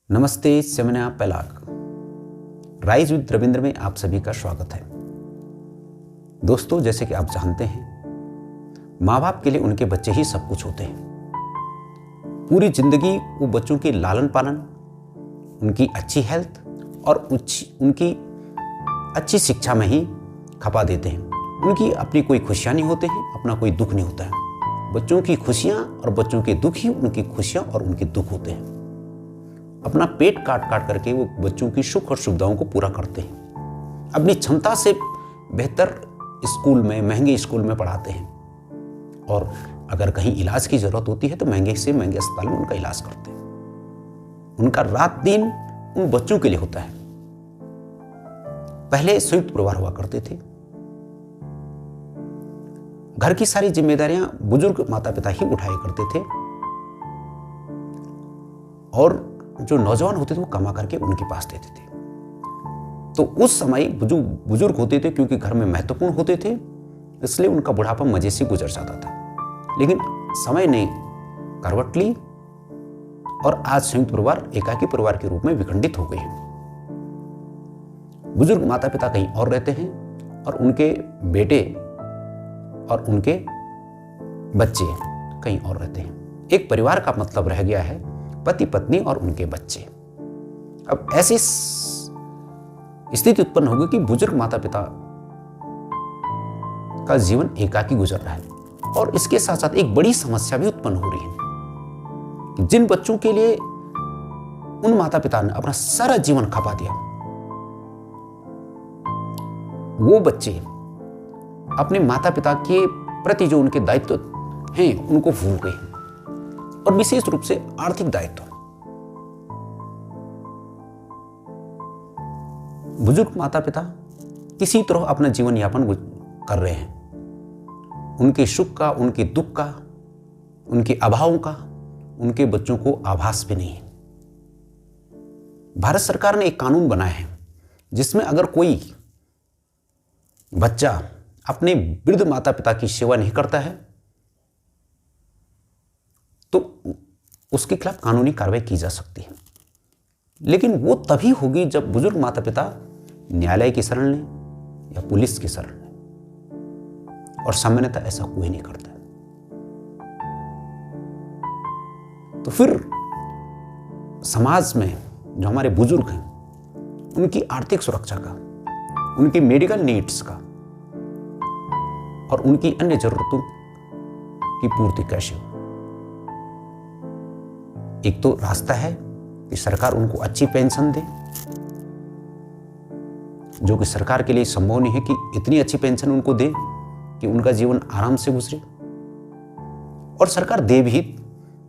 नमस्ते, सेमिना पैलाग rise with Ravindra में आप सभी का स्वागत है। दोस्तों, जैसे कि आप जानते हैं, माँ बाप के लिए उनके बच्चे ही सब कुछ होते हैं। पूरी जिंदगी वो बच्चों के लालन पालन, उनकी अच्छी हेल्थ और उनकी अच्छी शिक्षा में ही खपा देते हैं। उनकी अपनी कोई खुशियाँ नहीं होते हैं, अपना कोई दुख नहीं होता है। बच्चों की खुशियाँ और बच्चों के दुख ही उनकी खुशियाँ और उनके दुख होते हैं। अपना पेट काट काट करके वो बच्चों की सुख और सुविधाओं को पूरा करते हैं। अपनी क्षमता से बेहतर स्कूल में, महंगे स्कूल में पढ़ाते हैं और अगर कहीं इलाज की जरूरत होती है तो महंगे से महंगे अस्पताल में उनका इलाज करते हैं। उनका रात दिन उन बच्चों के लिए होता है। पहले संयुक्त परिवार हुआ करते थे। घर की सारी जिम्मेदारियां बुजुर्ग माता पिता ही उठाया करते थे और जो नौजवान होते थे वो कमा करके उनके पास देते थे। तो उस समय बुजुर्ग होते थे क्योंकि घर में महत्वपूर्ण होते थे, इसलिए उनका बुढ़ापा मजे से गुजर जाता था। लेकिन समय ने करवट ली और आज संयुक्त परिवार एकाकी परिवार के रूप में विखंडित हो गए हैं। बुजुर्ग माता पिता कहीं और रहते हैं और उनके बेटे और उनके बच्चे कहीं और रहते हैं। एक परिवार का मतलब रह गया है पति पत्नी और उनके बच्चे। अब ऐसी स्थिति उत्पन्न होगी कि बुजुर्ग माता पिता का जीवन एकाकी गुजर रहा है और इसके साथ साथ एक बड़ी समस्या भी उत्पन्न हो रही है कि जिन बच्चों के लिए उन माता पिता ने अपना सारा जीवन खपा दिया, वो बच्चे अपने माता पिता के प्रति जो उनके दायित्व हैं उनको भूल गए हैं और विशेष रूप से आर्थिक दायित्व। बुजुर्ग माता पिता किसी तरह अपना जीवन यापन कर रहे हैं। उनके सुख का, उनके दुख का, उनके अभावों का उनके बच्चों को आभास भी नहीं है। भारत सरकार ने एक कानून बनाया है जिसमें अगर कोई बच्चा अपने वृद्ध माता पिता की सेवा नहीं करता है तो उसके खिलाफ कानूनी कार्रवाई की जा सकती है। लेकिन वो तभी होगी जब बुजुर्ग माता पिता न्यायालय की शरण लें या पुलिस की शरण लें, और सामान्यतः ऐसा कोई नहीं करता। तो फिर समाज में जो हमारे बुजुर्ग हैं उनकी आर्थिक सुरक्षा का, उनकी मेडिकल नीड्स का और उनकी अन्य जरूरतों की पूर्ति कैसे हो। एक तो रास्ता है कि सरकार उनको अच्छी पेंशन दे, जो कि सरकार के लिए संभव नहीं है कि इतनी अच्छी पेंशन उनको दे कि उनका जीवन आराम से गुजरे। और सरकार दे भी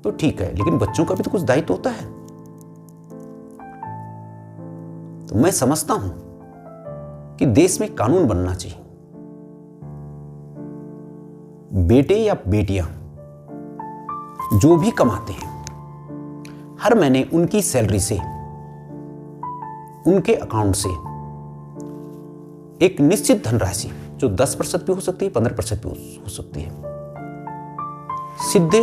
तो ठीक है, लेकिन बच्चों का भी तो कुछ दायित्व होता है। तो मैं समझता हूं कि देश में कानून बनना चाहिए। बेटे या बेटियां जो भी कमाते हैं, हर महीने उनकी सैलरी से, उनके अकाउंट से एक निश्चित धनराशि, जो 10% भी हो सकती है, 15% भी हो सकती है, सीधे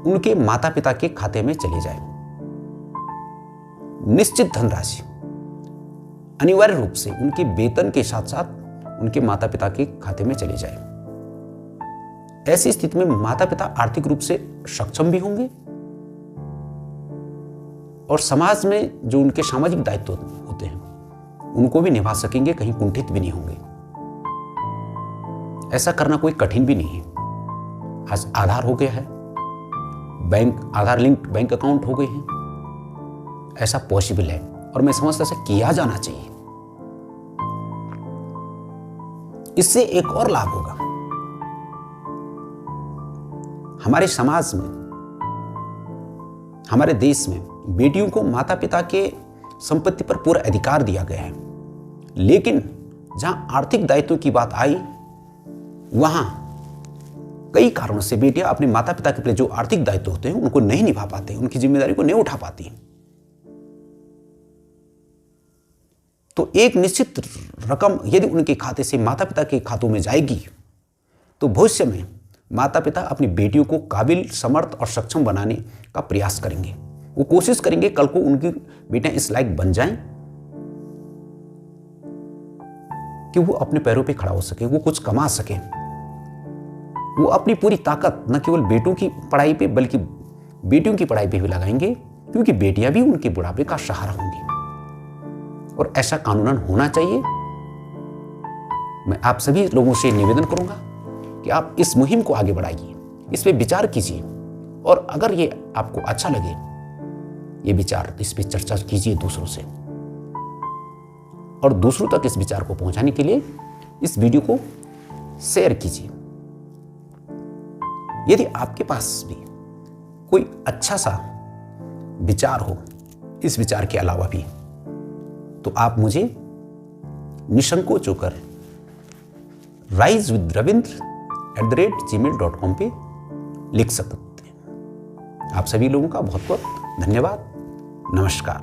उनके माता पिता के खाते में चली जाए। निश्चित धनराशि अनिवार्य रूप से उनके वेतन के साथ साथ उनके माता पिता के खाते में चली जाए। ऐसी स्थिति में माता पिता आर्थिक रूप से सक्षम भी होंगे और समाज में जो उनके सामाजिक दायित्व होते हैं उनको भी निभा सकेंगे, कहीं कुंठित भी नहीं होंगे। ऐसा करना कोई कठिन भी नहीं है। आज आधार हो गया है, बैंक आधार लिंक्ड बैंक अकाउंट हो गए हैं। ऐसा पॉसिबल है और मैं समझता ऐसा किया जाना चाहिए। इससे एक और लाभ होगा। हमारे समाज में, हमारे देश में बेटियों को माता पिता के संपत्ति पर पूरा अधिकार दिया गया है, लेकिन जहां आर्थिक दायित्व की बात आई वहां कई कारणों से बेटियां अपने माता पिता के प्रति जो आर्थिक दायित्व होते हैं उनको नहीं निभा पाते, उनकी जिम्मेदारी को नहीं उठा पाती। तो एक निश्चित रकम यदि उनके खाते से माता पिता के खातों में जाएगी तो भविष्य में माता पिता अपनी बेटियों को काबिल, समर्थ और सक्षम बनाने का प्रयास करेंगे। वो कोशिश करेंगे कल को उनकी बेटियां इस लायक बन जाएं कि वो अपने पैरों पे खड़ा हो सके, वो कुछ कमा सके, वो अपनी पूरी ताकत न केवल बेटों की पढ़ाई पे बल्कि बेटियों की पढ़ाई पे भी लगाएंगे, क्योंकि बेटियां भी उनके बुढ़ापे का सहारा होंगी। और ऐसा कानूनन होना चाहिए। मैं आप सभी लोगों से निवेदन करूंगा कि आप इस मुहिम को आगे बढ़ाइए, इस पे विचार कीजिए, और अगर ये आपको अच्छा लगे ये विचार, इस पे चर्चा कीजिए दूसरों से, और दूसरों तक इस विचार को पहुंचाने के लिए इस वीडियो को शेयर कीजिए। यदि आपके पास भी कोई अच्छा सा विचार हो इस विचार के अलावा भी, तो आप मुझे निसंकोच होकर risewithrabindra@gmail.com पे लिख सकते हैं। आप सभी लोगों का बहुत बहुत धन्यवाद। नमस्कार।